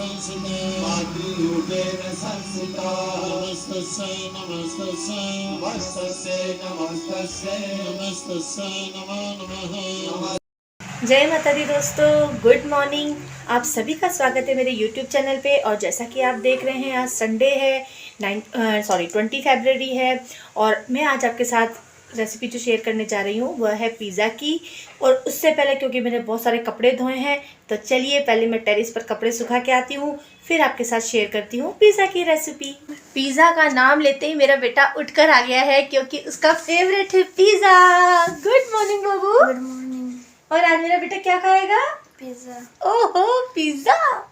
संस्थिता मातृरूपेण संस्थिता नमस्तस्यै नमस्तस्यै नमस्तस्यै नमस्तस्यै नमस्तस्यै नमो नमः। जय माता दी दोस्तों, गुड मॉर्निंग। आप सभी का स्वागत है मेरे यूट्यूब चैनल पे। और जैसा कि आप देख रहे हैं, आज संडे है, 20 फरवरी है। और मैं आज आपके साथ रेसिपी जो शेयर करने जा रही हूँ वह है पिज़्ज़ा की। और उससे पहले, क्योंकि मैंने बहुत सारे कपड़े धोए हैं, तो चलिए पहले मैं टेरेस पर कपड़े सुखा के आती हूँ, फिर आपके साथ शेयर करती हूँ पिज़्ज़ा की रेसिपी। पिज़्ज़ा का नाम लेते ही मेरा बेटा उठकर आ गया है, क्योंकि उसका फेवरेट है पिज़्ज़ा। गुड मॉर्निंग बाबू। Good morning. और आज मेरा बेटा क्या खाएगा? पिज़्ज़ा। ओहो, पिज़्ज़ा।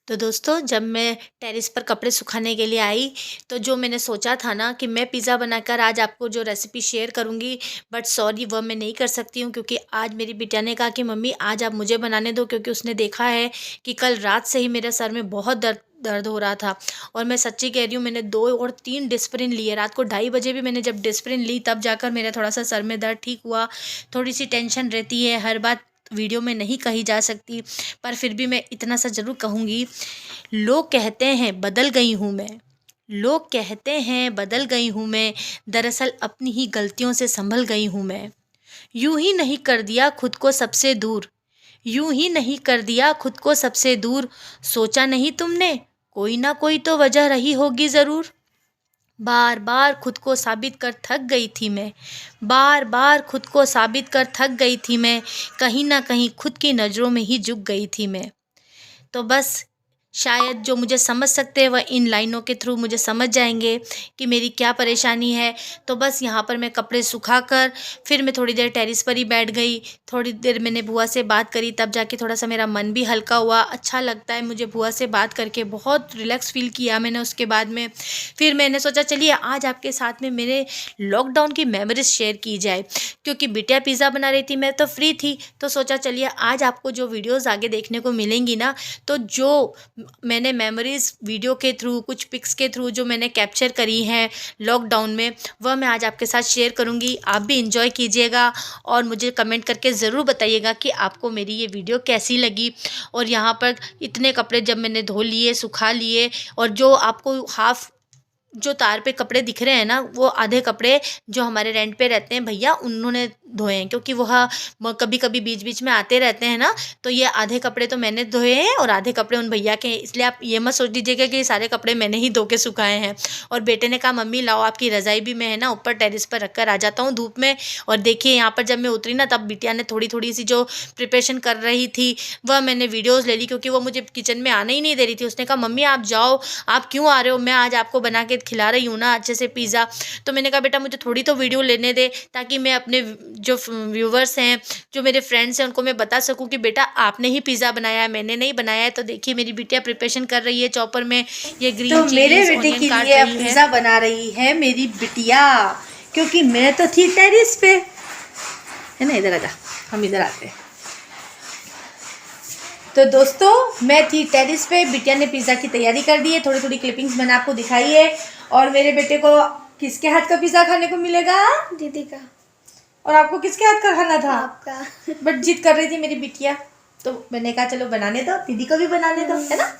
तो दोस्तों, जब मैं टेरेस पर कपड़े सुखाने के लिए आई, तो जो मैंने सोचा था ना कि मैं पिज़्ज़ा बनाकर आज आपको जो रेसिपी शेयर करूंगी, बट सॉरी, वह मैं नहीं कर सकती हूँ, क्योंकि आज मेरी बिटिया ने कहा कि मम्मी आज आप मुझे बनाने दो, क्योंकि उसने देखा है कि कल रात से ही मेरे सर में बहुत दर्द हो रहा था। और मैं सच्ची कह रही हूँ, मैंने 2 और 3 डिस्प्रिन लिए। रात को 2:30 बजे भी मैंने जब डिस्प्रिन ली, तब जाकर मेरा थोड़ा सा सर में दर्द ठीक हुआ। थोड़ी सी टेंशन रहती है, हर बात वीडियो में नहीं कही जा सकती, पर फिर भी मैं इतना सा ज़रूर कहूँगी। लोग कहते हैं बदल गई हूँ मैं, लोग कहते हैं बदल गई हूँ मैं, दरअसल अपनी ही गलतियों से संभल गई हूँ मैं। यूं ही नहीं कर दिया खुद को सबसे दूर, यूं ही नहीं कर दिया खुद को सबसे दूर। सोचा नहीं तुमने, कोई ना कोई तो वजह रही होगी ज़रूर। बार बार खुद को साबित कर थक गई थी मैं, बार बार खुद को साबित कर थक गई थी मैं, कहीं ना कहीं खुद की नज़रों में ही झुक गई थी मैं। तो बस शायद जो मुझे समझ सकते हैं वह इन लाइनों के थ्रू मुझे समझ जाएंगे कि मेरी क्या परेशानी है। तो बस यहाँ पर मैं कपड़े सुखाकर फिर मैं थोड़ी देर टेरेस पर ही बैठ गई। थोड़ी देर मैंने बुआ से बात करी, तब जाके थोड़ा सा मेरा मन भी हल्का हुआ। अच्छा लगता है मुझे बुआ से बात करके, बहुत रिलैक्स फील किया मैंने उसके बाद में। फिर मैंने सोचा चलिए आज आपके साथ में मेरे लॉकडाउन की मेमोरीज शेयर की जाए, क्योंकि बिटिया पिज़्ज़ा बना रही थी, मैं तो फ्री थी, तो सोचा चलिए आज आपको जो वीडियोज़ आगे देखने को मिलेंगी ना, तो जो मैंने मेमोरीज़ वीडियो के थ्रू, कुछ पिक्स के थ्रू जो मैंने कैप्चर करी हैं लॉकडाउन में, वह मैं आज आपके साथ शेयर करूंगी। आप भी एंजॉय कीजिएगा और मुझे कमेंट करके ज़रूर बताइएगा कि आपको मेरी ये वीडियो कैसी लगी। और यहाँ पर इतने कपड़े जब मैंने धो लिए, सुखा लिए, और जो आपको जो तार पे कपड़े दिख रहे हैं ना, वो आधे कपड़े जो हमारे रेंट पे रहते हैं भैया, उन्होंने धोए हैं, क्योंकि वह कभी कभी बीच बीच में आते रहते हैं ना। तो ये आधे कपड़े तो मैंने धोए हैं और आधे कपड़े उन भैया के हैं। इसलिए आप ये मत सोच दीजिएगा कि ये सारे कपड़े मैंने ही धो के सुखाए हैं। और बेटे ने कहा मम्मी लाओ आपकी रज़ाई भी मैं है ना ऊपर टेरेस पर रख कर आ जाता हूँ धूप में। और देखिए यहाँ पर जब मैं उतरी ना, तब बिटिया ने थोड़ी थोड़ी सी जो प्रिपरेशन कर रही थी वह मैंने वीडियोज़ ले ली, क्योंकि वो मुझे किचन में आने ही नहीं दे रही थी। उसने कहा मम्मी आप जाओ, आप क्यों आ रहे हो, मैं आज आपको बना के खिला रही हूँ ना अच्छे से पिज़्ज़ा। तो मैंने कहा बेटा मुझे थोड़ी तो वीडियो लेने दे, ताकि मैं अपने जो व्यूवर्स हैं, जो मेरे फ्रेंड्स हैं, उनको मैं बता सकूं कि बेटा आपने ही पिज़्ज़ा बनाया है, मैंने नहीं बनाया है। तो देखिए मेरी बिटिया प्रिपरेशन कर रही है चॉपर में, ये ग्रीन तो मेरे बेटे के लिए पिज़्ज़ा बना रही है मेरी बिटिया, क्योंकि मैं तो थी टेरेस पे, है ना। इधर आजा, हम इधर आते हैं। तो दोस्तों मैं थी टेरेस पे, बिटिया ने पिज़्ज़ा की तैयारी कर दी है। थोड़ी थोड़ी क्लिपिंग्स मैंने आपको दिखाई है। और मेरे बेटे को किसके हाथ का पिज़्ज़ा खाने को मिलेगा? दीदी का। और आपको किसके हाथ का खाना था? आपका। बट जिद कर रही थी मेरी बिटिया, तो मैंने कहा चलो बनाने दो, दीदी को भी बनाने दो, है ना।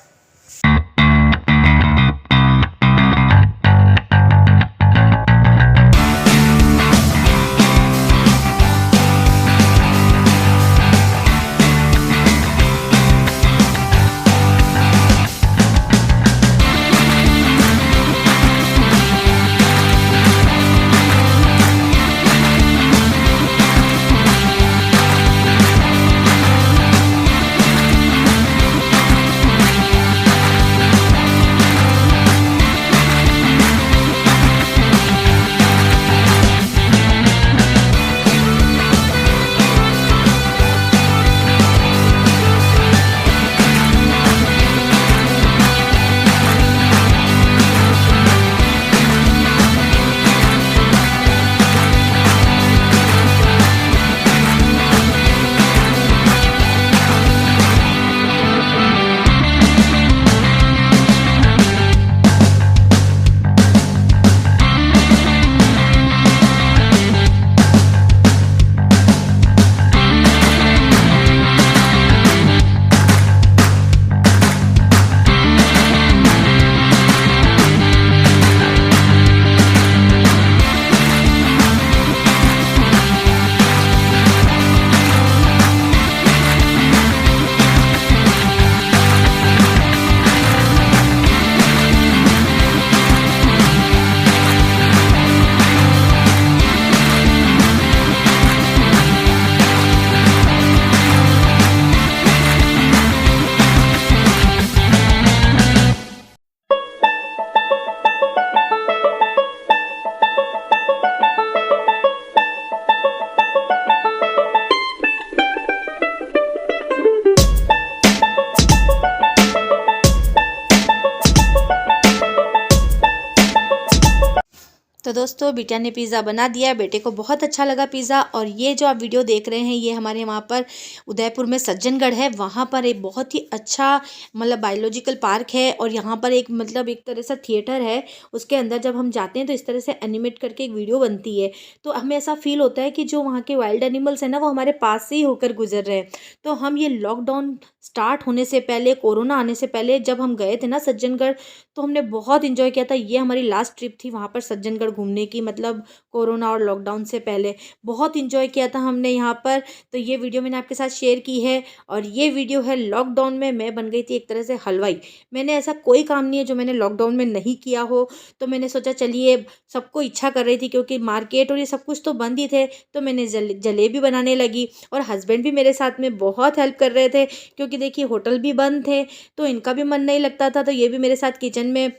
तो दोस्तों बिटिया ने पिज़्ज़ा बना दिया, बेटे को बहुत अच्छा लगा पिज़्ज़ा। और ये जो आप वीडियो देख रहे हैं ये हमारे वहाँ पर उदयपुर में सज्जनगढ़ है, वहाँ पर एक बहुत ही अच्छा मतलब बायोलॉजिकल पार्क है। और यहाँ पर एक मतलब एक तरह से थिएटर है, उसके अंदर जब हम जाते हैं तो इस तरह से एनिमेट करके एक वीडियो बनती है, तो हमें ऐसा फील होता है कि जो वहाँ के वाइल्ड एनिमल्स हैं ना वो हमारे पास से ही होकर गुजर रहे हैं। तो हम ये लॉकडाउन स्टार्ट होने से पहले, कोरोना आने से पहले जब हम गए थे ना सज्जनगढ़, तो हमने बहुत इन्जॉय किया था। ये हमारी लास्ट ट्रिप थी वहाँ पर सज्जनगढ़ घूमने की, मतलब कोरोना और लॉकडाउन से पहले बहुत इन्जॉय किया था हमने यहाँ पर। तो ये वीडियो मैंने आपके साथ शेयर की है। और ये वीडियो है लॉकडाउन में मैं बन गई थी एक तरह से हलवाई। मैंने ऐसा कोई काम नहीं है जो मैंने लॉकडाउन में नहीं किया हो, तो मैंने सोचा चलिए, सबको इच्छा कर रही थी क्योंकि मार्केट और ये सब कुछ तो बंद ही थे, तो मैंने जलेबी बनाने लगी। और हस्बैंड भी मेरे साथ में बहुत हेल्प कर रहे थे क्योंकि देखिए होटल भी बंद थे, तो इनका भी मन नहीं लगता था, तो ये भी मेरे साथ किचन में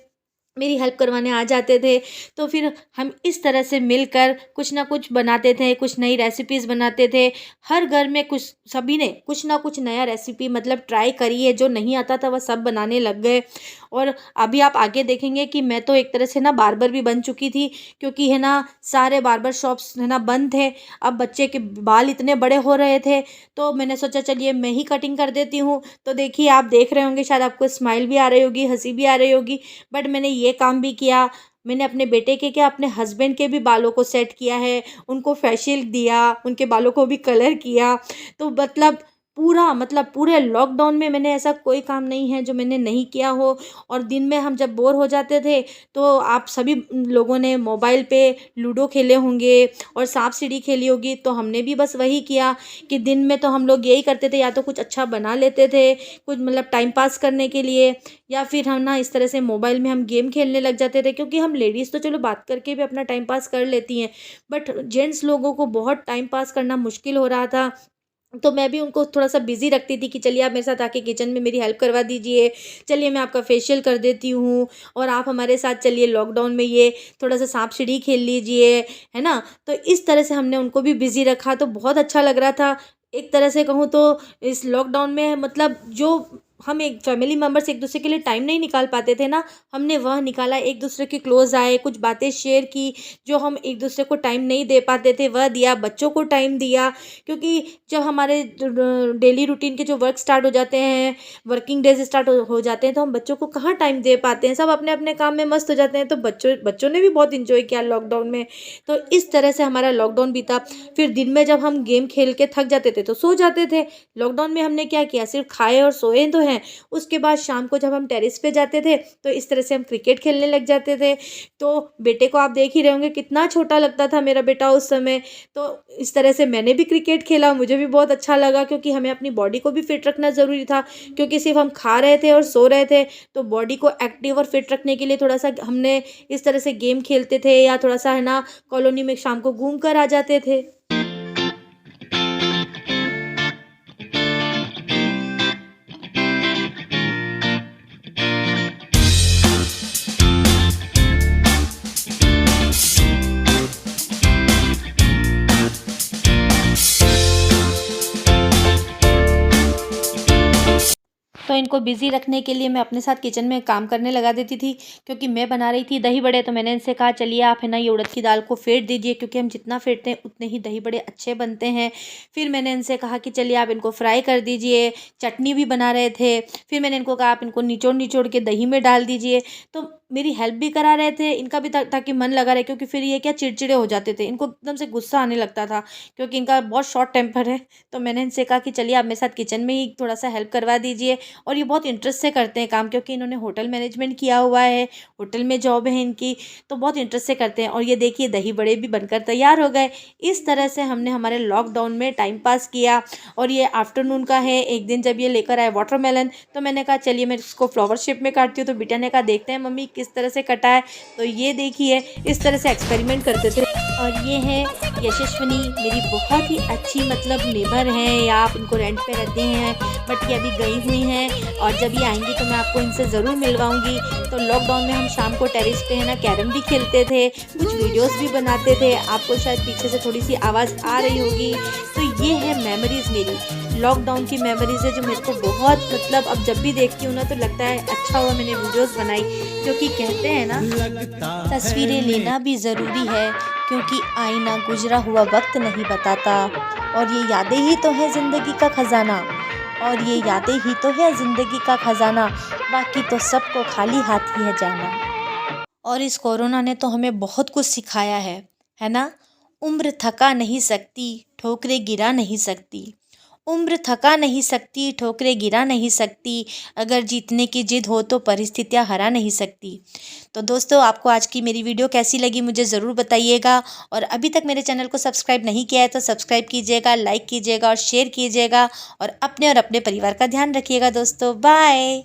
मेरी हेल्प करवाने आ जाते थे। तो फिर हम इस तरह से मिलकर कुछ ना कुछ बनाते थे, कुछ नई रेसिपीज़ बनाते थे। हर घर में कुछ, सभी ने कुछ ना कुछ नया रेसिपी मतलब ट्राई करी है, जो नहीं आता था वह सब बनाने लग गए। और अभी आप आगे देखेंगे कि मैं तो एक तरह से ना बार्बर भी बन चुकी थी, क्योंकि है ना सारे बार्बर शॉप्स है ना बंद थे। अब बच्चे के बाल इतने बड़े हो रहे थे, तो मैंने सोचा चलिए मैं ही कटिंग कर देती हूँ। तो देखिए आप देख रहे होंगे, शायद आपको स्माइल भी आ रही होगी, हंसी भी आ रही होगी, बट मैंने ये काम भी किया। मैंने अपने बेटे के क्या, अपने हस्बैंड के भी बालों को सेट किया है, उनको फेशियल दिया, उनके बालों को भी कलर किया। तो मतलब पूरे लॉकडाउन में मैंने ऐसा कोई काम नहीं है जो मैंने नहीं किया हो। और दिन में हम जब बोर हो जाते थे तो आप सभी लोगों ने मोबाइल पे लूडो खेले होंगे और सांप सीढ़ी खेली होगी, तो हमने भी बस वही किया कि दिन में तो हम लोग यही करते थे, या तो कुछ अच्छा बना लेते थे कुछ मतलब टाइम पास करने के लिए, या फिर हम ना इस तरह से मोबाइल में हम गेम खेलने लग जाते थे। क्योंकि हम लेडीज़ तो चलो बात करके भी अपना टाइम पास कर लेती हैं, बट जेंट्स लोगों को बहुत टाइम पास करना मुश्किल हो रहा था। तो मैं भी उनको थोड़ा सा बिजी रखती थी कि चलिए आप मेरे साथ आके किचन में मेरी हेल्प करवा दीजिए, चलिए मैं आपका फेशियल कर देती हूँ, और आप हमारे साथ चलिए लॉकडाउन में ये थोड़ा सा सांप सीढ़ी खेल लीजिए, है ना। तो इस तरह से हमने उनको भी बिजी रखा, तो बहुत अच्छा लग रहा था। एक तरह से कहूँ तो इस लॉकडाउन में मतलब जो हम एक फैमिली मेम्बर्स एक दूसरे के लिए टाइम नहीं निकाल पाते थे ना, हमने वह निकाला, एक दूसरे के क्लोज आए, कुछ बातें शेयर की, जो हम एक दूसरे को टाइम नहीं दे पाते थे वह दिया, बच्चों को टाइम दिया। क्योंकि जब हमारे डेली रूटीन के जो वर्क स्टार्ट हो जाते हैं, वर्किंग डेज स्टार्ट हो जाते हैं, तो हम बच्चों को कहाँ टाइम दे पाते हैं, सब अपने अपने काम में मस्त हो जाते हैं। तो बच्चों ने भी बहुत इंजॉय किया लॉकडाउन में। तो इस तरह से हमारा लॉकडाउन बीता। फिर दिन में जब हम गेम खेल के थक जाते थे तो सो जाते थे। लॉकडाउन में हमने क्या किया, सिर्फ खाए और सोए तो हैं। उसके बाद शाम को जब हम टेरेस पे जाते थे तो इस तरह से हम क्रिकेट खेलने लग जाते थे। तो बेटे को आप देख ही रहे होंगे कितना छोटा लगता था मेरा बेटा उस समय। तो इस तरह से मैंने भी क्रिकेट खेला, मुझे भी बहुत अच्छा लगा, क्योंकि हमें अपनी बॉडी को भी फिट रखना ज़रूरी था। क्योंकि सिर्फ हम खा रहे थे और सो रहे थे, तो बॉडी को एक्टिव और फिट रखने के लिए थोड़ा सा हमने इस तरह से गेम खेलते थे, या थोड़ा सा है ना कॉलोनी में शाम को घूम कर आ जाते थे। तो इनको बिज़ी रखने के लिए मैं अपने साथ किचन में काम करने लगा देती थी। क्योंकि मैं बना रही थी दही बड़े, तो मैंने इनसे कहा चलिए आप है ना ये उड़द की दाल को फेंट दीजिए, क्योंकि हम जितना फेंटते हैं उतने ही दही बड़े अच्छे बनते हैं। फिर मैंने इनसे कहा कि चलिए आप इनको फ्राई कर दीजिए, चटनी भी बना रहे थे। फिर मैंने इनको कहा आप इनको निचोड़ निचोड़ के दही में डाल दीजिए। तो मेरी हेल्प भी करा रहे थे, इनका भी ताकि मन लगा रहे, क्योंकि फिर ये क्या चिड़चिड़े हो जाते थे, इनको एकदम से गुस्सा आने लगता था, क्योंकि इनका बहुत शॉर्ट टेम्पर है। तो मैंने इनसे कहा कि चलिए आप मेरे साथ किचन में ही थोड़ा सा हेल्प करवा दीजिए। और ये बहुत इंटरेस्ट से करते हैं काम, क्योंकि इन्होंने होटल मैनेजमेंट किया हुआ है, होटल में जॉब है इनकी, तो बहुत इंटरेस्ट से करते हैं। और ये देखिए दही बड़े भी बनकर तैयार हो गए। इस तरह से हमने हमारे लॉकडाउन में टाइम पास किया। और ये आफ्टरनून का है, एक दिन जब ये लेकर आए वाटरमेलन, तो मैंने कहा चलिए मैं इसको फ्लावर शेप में काटती हूँ। तो बेटा ने कहा देखते हैं मम्मी किस तरह से कटा है। तो ये देखिए इस तरह से एक्सपेरिमेंट करते थे। और ये है यशस्विनी, मेरी बहुत ही अच्छी मतलब नेबर हैं, या आप उनको रेंट पे रहते हैं, बट ये अभी गई हुई हैं और जब ये आएंगी तो मैं आपको इनसे ज़रूर मिलवाऊंगी। तो लॉकडाउन में हम शाम को टेरेस पे है ना कैरम भी खेलते थे, कुछ वीडियोस भी बनाते थे। आपको शायद पीछे से थोड़ी सी आवाज़ आ रही होगी। तो ये है मेमोरीज़, मेरी लॉकडाउन की मेमोरीज़ है जो मेरे को बहुत मतलब अब जब भी देखती हूँ ना तो लगता है अच्छा हुआ मैंने वीडियोज़ बनाई, क्योंकि कहते हैं ना तस्वीरें लेना भी ज़रूरी है, क्योंकि आईना गुजरा हुआ वक्त नहीं बताता। और ये यादें ही तो है ज़िंदगी का ख़जाना, और ये यादें ही तो है ज़िंदगी का ख़जाना, बाकी तो सबको खाली हाथ ही है जाना। और इस कोरोना ने तो हमें बहुत कुछ सिखाया है ना। उम्र थका नहीं सकती, ठोकरें गिरा नहीं सकती। उम्र थका नहीं सकती, ठोकरें गिरा नहीं सकती। अगर जीतने की जिद हो तो परिस्थितियाँ हरा नहीं सकती। तो दोस्तों, आपको आज की मेरी वीडियो कैसी लगी मुझे ज़रूर बताइएगा। और अभी तक मेरे चैनल को सब्सक्राइब नहीं किया है तो सब्सक्राइब कीजिएगा, लाइक कीजिएगा और शेयर कीजिएगा। और अपने परिवार का ध्यान रखिएगा दोस्तों। बाय।